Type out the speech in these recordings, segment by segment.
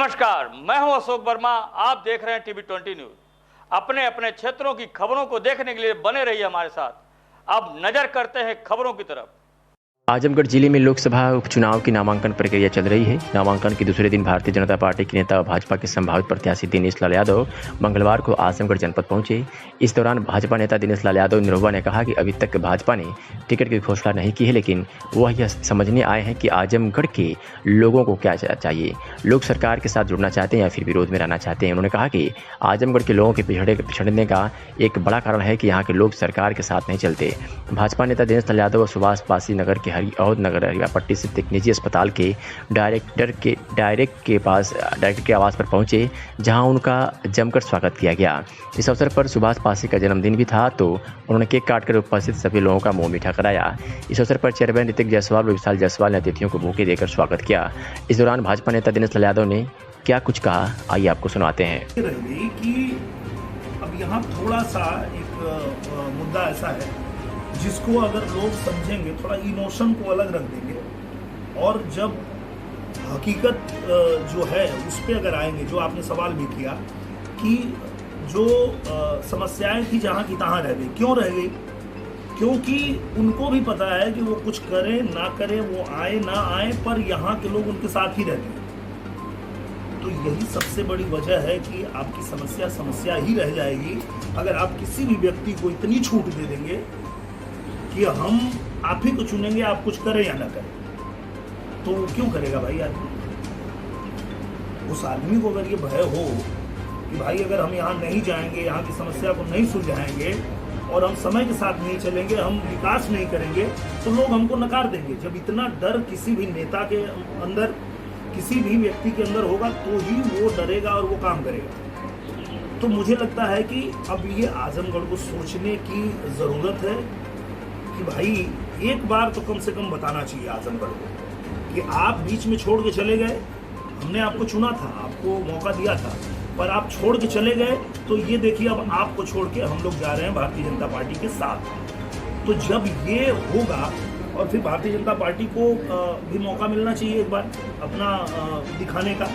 नमस्कार, मैं हूं अशोक वर्मा। आप देख रहे हैं टीवी 20 न्यूज। अपने अपने क्षेत्रों की खबरों को देखने के लिए बने रहिए हमारे साथ। अब नजर करते हैं खबरों की तरफ। आजमगढ़ जिले में लोकसभा उपचुनाव की नामांकन प्रक्रिया चल रही है। नामांकन के दूसरे दिन भारतीय जनता पार्टी के नेता और भाजपा के संभावित प्रत्याशी दिनेश लाल यादव मंगलवार को आजमगढ़ जनपद पहुंचे। इस दौरान भाजपा नेता दिनेश लाल यादव निरुवा ने कहा कि अभी तक भाजपा ने टिकट की घोषणा नहीं की है, लेकिन वह यह समझने आए हैं कि आजमगढ़ के लोगों को क्या चाहिए। लोग सरकार के साथ जुड़ना चाहते हैं या फिर विरोध में रहना चाहते हैं। उन्होंने कहा कि आजमगढ़ के लोगों के पिछड़ने का एक बड़ा कारण है कि यहाँ के लोग सरकार के साथ नहीं चलते। भाजपा नेता दिनेश लाल यादव सुभाष पासी नगर के औद नगर हरियापट्टी स्थित एक निजी अस्पताल के डायरेक्टर के आवास पर पहुंचे, जहां उनका जमकर स्वागत किया गया। इस अवसर पर सुभाष पासी का जन्मदिन भी था, तो उन्होंने केक काटकर उपस्थित सभी लोगों का मुंह मीठा कराया। इस अवसर पर चेयरमैन ऋतिक जायसवाल और विशाल जायसवाल ने अतिथियों को बुके देकर स्वागत किया। इस दौरान भाजपा नेता दिनेश लाल यादव ने क्या कुछ कहा, आइए आपको सुनाते हैं। कि अब यहाँ थोड़ा सा एक मुद्दा ऐसा है जिसको अगर लोग समझेंगे, थोड़ा इमोशन को अलग रख देंगे और जब हकीकत जो है उस पर अगर आएंगे, जो आपने सवाल भी किया कि जो समस्याएं थी जहाँ की तहाँ रह गई। क्यों रह गई? क्योंकि उनको भी पता है कि वो कुछ करें ना करें, वो आए ना आए, पर यहाँ के लोग उनके साथ ही रहते हैं। तो यही सबसे बड़ी वजह है कि आपकी समस्या ही रह जाएगी अगर आप किसी भी व्यक्ति को इतनी छूट दे देंगे कि हम आप ही को चुनेंगे, आप कुछ करें या ना करें। तो क्यों करेगा भाई आदमी? उस आदमी को अगर ये भय हो कि भाई अगर हम यहाँ नहीं जाएंगे, यहाँ की समस्या को नहीं सुलझाएंगे और हम समय के साथ नहीं चलेंगे, हम विकास नहीं करेंगे, तो लोग हमको नकार देंगे। जब इतना डर किसी भी नेता के अंदर, किसी भी व्यक्ति के अंदर होगा, तो ही वो डरेगा और वो काम करेगा। तो मुझे लगता है कि अब ये आजमगढ़ को सोचने की जरूरत है कि भाई एक बार तो कम से कम बताना चाहिए आजमगढ़ को कि आप बीच में छोड़ के चले गए। हमने आपको चुना था, आपको मौका दिया था, पर आप छोड़ के चले गए। तो ये देखिए, अब आपको छोड़ के हम लोग जा रहे हैं भारतीय जनता पार्टी के साथ। तो जब ये होगा और फिर भारतीय जनता पार्टी को भी मौका मिलना चाहिए एक बार अपना दिखाने का,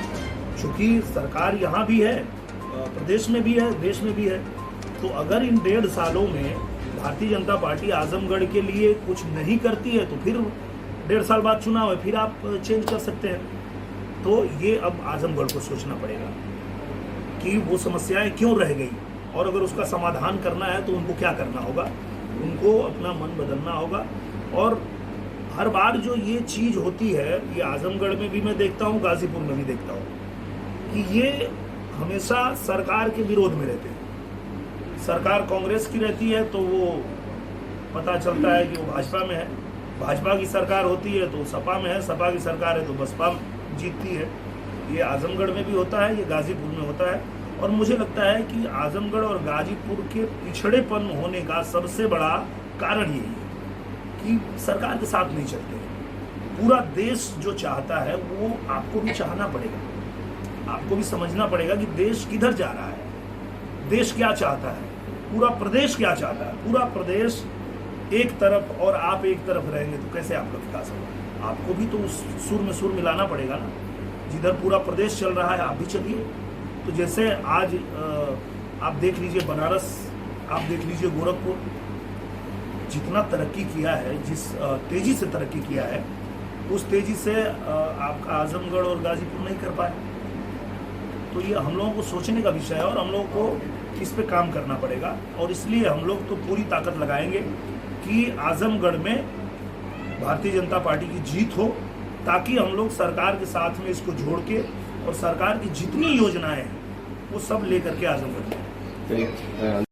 क्योंकि सरकार यहाँ भी है, प्रदेश में भी है, देश में भी है। तो अगर इन 1.5 सालों में भारतीय जनता पार्टी आजमगढ़ के लिए कुछ नहीं करती है, तो फिर 1.5 साल बाद चुनाव है, फिर आप चेंज कर सकते हैं। तो ये अब आजमगढ़ को सोचना पड़ेगा कि वो समस्याएं क्यों रह गई, और अगर उसका समाधान करना है तो उनको क्या करना होगा। उनको अपना मन बदलना होगा। और हर बार जो ये चीज़ होती है, ये आजमगढ़ में भी मैं देखता हूँ, गाजीपुर में भी देखता हूँ, कि ये हमेशा सरकार के विरोध में रहते हैं। सरकार कांग्रेस की रहती है तो वो पता चलता है कि वो भाजपा में है, भाजपा की सरकार होती है तो सपा में है, सपा की सरकार है तो बसपा जीतती है। ये आजमगढ़ में भी होता है, ये गाजीपुर में होता है। और मुझे लगता है कि आजमगढ़ और गाजीपुर के पिछड़ेपन होने का सबसे बड़ा कारण यही है कि सरकार के साथ नहीं चलते। पूरा देश जो चाहता है वो आपको भी चाहना पड़ेगा, आपको भी समझना पड़ेगा कि देश किधर जा रहा है, देश क्या चाहता है, पूरा प्रदेश क्या चाहता है। पूरा प्रदेश एक तरफ और आप एक तरफ रहेंगे तो कैसे आपका विकास होगा? आपको भी तो उस सुर में सुर मिलाना पड़ेगा ना। जिधर पूरा प्रदेश चल रहा है आप भी चलिए। तो जैसे आज आप देख लीजिए बनारस, आप देख लीजिए गोरखपुर, जितना तरक्की किया है, जिस तेजी से तरक्की किया है, उस तेजी से आपका आजमगढ़ और गाजीपुर नहीं कर पाए। तो ये हम लोगों को सोचने का विषय है और हम लोगों को इस पे काम करना पड़ेगा। और इसलिए हम लोग तो पूरी ताकत लगाएंगे कि आजमगढ़ में भारतीय जनता पार्टी की जीत हो, ताकि हम लोग सरकार के साथ में इसको जोड़ के और सरकार की जितनी योजनाएं हैं वो सब लेकर के आजमगढ़ में